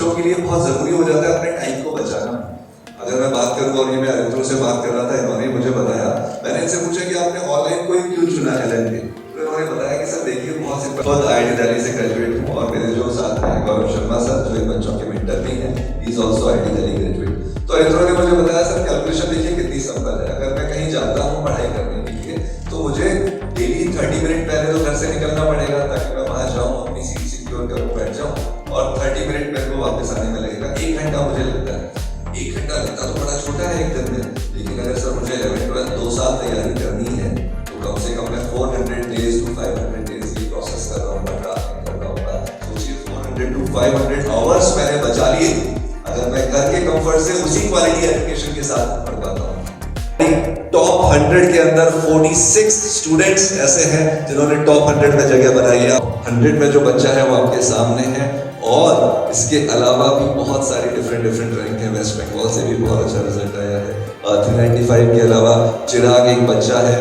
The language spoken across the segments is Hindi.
बच्चों के लिए बहुत ज़रूरी हो जाता है अपने टाइम को बचाना। अगर मैं बात करूँ और ये मैं अरित्रो से बात कर रहा था, इन्होंने मुझे बताया, मैंने इनसे पूछा कि आपने ऑनलाइन को क्यों चुना एलन के, तो इन्होंने बताया कि सर देखिए बहुत सिंपल, IIT दिल्ली से ग्रेजुएट हूँ और मेरे जो साथ हैं गौरव शर्मा सर जो इन बच्चों के मेंटर भी हैं, he is also IIT Delhi graduate. तो अरित्रो ने मुझे बताया सर कैलकुलेशन देखिए कितनी सिंपल है, अगर मैं कहीं जाता हूँ पढ़ाई करने के लिए तो मुझे डेली 30 मिनट पहले तो घर से निकलना पड़ेगा ताकि मैं वहाँ जाऊँ, अपनी सीट सिक्योर करूँ, बैठ जाऊँ, और 30 मिनट मेरे को वापस आने में लगेगा। 1 घंटा मुझे लगता है। 1 घंटा लगता तो बड़ा छोटा है एक दिन में, लेकिन अगर सर मुझे 11 12 2 साल तैयारी करनी है तो कम से कम मैं 400 days to 500 days ये प्रोसेस कर रहा हूँ, कर रहा हूँ। सोचिए 400 to 500 आवर्स मैंने बचा लिए अगर मैं घर के कंफर्ट से उसी क्वालिटी एजुकेशन के साथ पढ़ पाता हूँ। टॉप 100 के अंदर 46 स्टूडेंट्स ऐसे हैं जिन्होंने टॉप 100 में जगह बनाई है। 100 में जो बच्चा है वो आपके सामने है, और इसके अलावा भी बहुत सारी डिफरेंट रैंक है। वेस्ट बंगाल से भी बहुत अच्छा रिजल्ट आया है। 395 के अलावा चिराग एक बच्चा है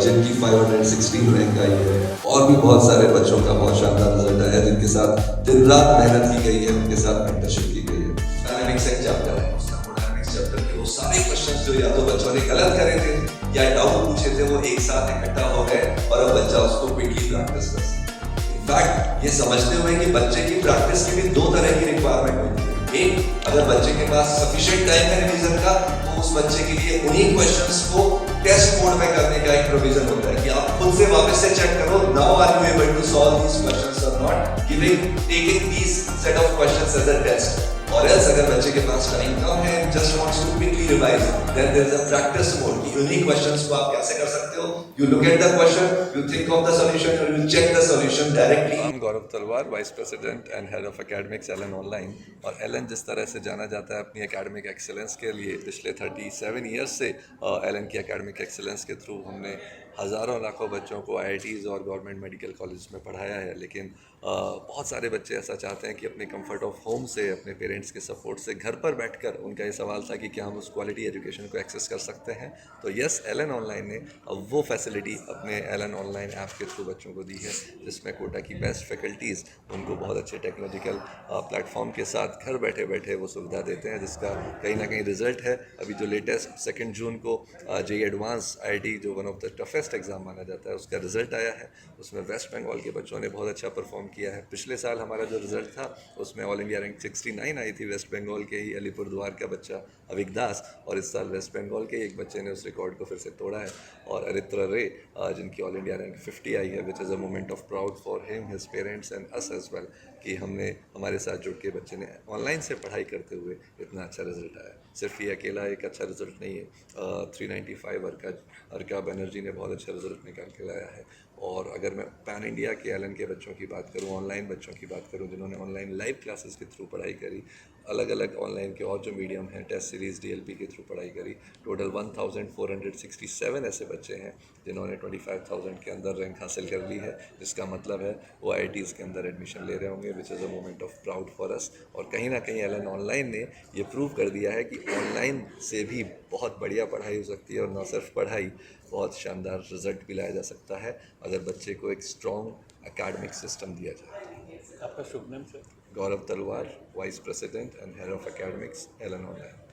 जिनकी 516 रैंक आई है, और भी बहुत सारे बच्चों का बहुत शानदार रिजल्ट आया है जिनके साथ दिन रात मेहनत की गई है, उनके साथ मेंटरशिप की गई है। डायनामिक्स एक चैप्टर है, उस थर्मोडायनामिक्स चैप्टर के वो सारे क्वेश्चंस जो या तो बच्चों ने गलत करे थे या डाउट पूछे थे वो एक साथ इकट्ठा हो गए और अब बच्चा उसको क्विकली प्रैक्टिस कर सकता है। इनफैक्ट ये समझते हुए कि बच्चे की प्रैक्टिस की भी 2 तरह की रिक्वायरमेंट होती है। एक, अगर बच्चे के पास सफिशिएंट टाइम है रिवीजन का तो उस बच्चे के लिए उन्हीं क्वेश्चंस को टेस्ट मोड में करने का एक प्रोविजन होता है कि आप खुद से वापस से चेक करो, now are you able to solve these questions और not, taking these set of questions as a test. और एल्स अगर बच्चे के पास टाइम कम है, just wants to quickly revise, then there is a practice mode कि उन्हीं क्वेश्चंस को आप कैसे कर सकते हो। You look at the question, you think of the solution और you check the solution directly. I'm Gaurav Talwar, vice president and head of academics Allen online. और एलन जिस तरह से जाना जाता है अपनी एकेडमिक एक्सेलेंस के लिए, पिछले 37 ईयर्स से एलन की एकेडमिक एक्सेलेंस के थ्रू हमने हज़ारों लाखों बच्चों को IITs और गवर्नमेंट मेडिकल कॉलेज में पढ़ाया है। लेकिन बहुत सारे बच्चे ऐसा चाहते हैं कि अपने कंफर्ट ऑफ होम से, अपने पेरेंट्स के सपोर्ट से घर पर बैठकर, उनका ये सवाल था कि क्या हम उस क्वालिटी एजुकेशन को एक्सेस कर सकते हैं। तो यस, एलन ऑनलाइन ने अब वो फैसिलिटी अपने एलन ऑनलाइन ऐप के थ्रू बच्चों को दी है, जिसमें कोटा की बेस्ट फैकल्टीज़ उनको बहुत अच्छे टेक्नोलॉजिकल प्लेटफॉर्म के साथ घर बैठे बैठे वो सुविधा देते हैं, जिसका कहीं ना कहीं रिजल्ट है। अभी जो लेटेस्ट 2 जून को JEE एडवांस IIT जो one of the toughest exam माना जाता है उसका रिजल्ट आया है। उसमें वेस्ट बंगाल के बच्चों ने बहुत अच्छा परफॉर्म किया है। पिछले साल हमारा जो रिजल्ट था उसमें ऑल इंडिया रैंक 69 आई थी वेस्ट बंगाल के ही अलीपुरद्वार का बच्चा अविक दास, और इस साल वेस्ट बंगाल के एक बच्चे ने उस रिकॉर्ड को फिर से तोड़ा है। और अरित्रा रे जिनकी ऑल इंडिया रैंक 50 आई है, which is a moment of proud for him, his parents and us as well, कि हमने हमारे साथ जुड़ के बच्चे ने ऑनलाइन से पढ़ाई करते हुए इतना अच्छा रिजल्ट आया। सिर्फ ये अकेला एक अच्छा रिजल्ट नहीं है, 395 अर्का बनर्जी ने बहुत अच्छा रिजल्ट निकाल के लाया है। और अगर मैं पैन इंडिया के एलन के बच्चों की बात करूं, ऑनलाइन बच्चों की बात करूं जिन्होंने ऑनलाइन लाइव क्लासेस के थ्रू पढ़ाई करी, अलग अलग ऑनलाइन के और जो मीडियम हैं, टेस्ट सीरीज़ DLP के थ्रू पढ़ाई करी, टोटल 1467 ऐसे बच्चे हैं जिन्होंने 25,000 के अंदर रैंक हासिल कर ली है, जिसका मतलब है वो IITs के अंदर एडमिशन ले रहे होंगे, विच is a moment of proud for us. और कहीं ना कहीं एलन ऑनलाइन ने ये प्रूव कर दिया है कि ऑनलाइन से भी बहुत बढ़िया पढ़ाई हो सकती है, और न सिर्फ पढ़ाई, बहुत शानदार रिजल्ट भी लाया जा सकता है अगर बच्चे को एक स्ट्रॉन्ग एकेडमिक सिस्टम दिया जाए। आपका शुभ नाम sir? Gaurav Talwar, vice president and head of academics Allen online.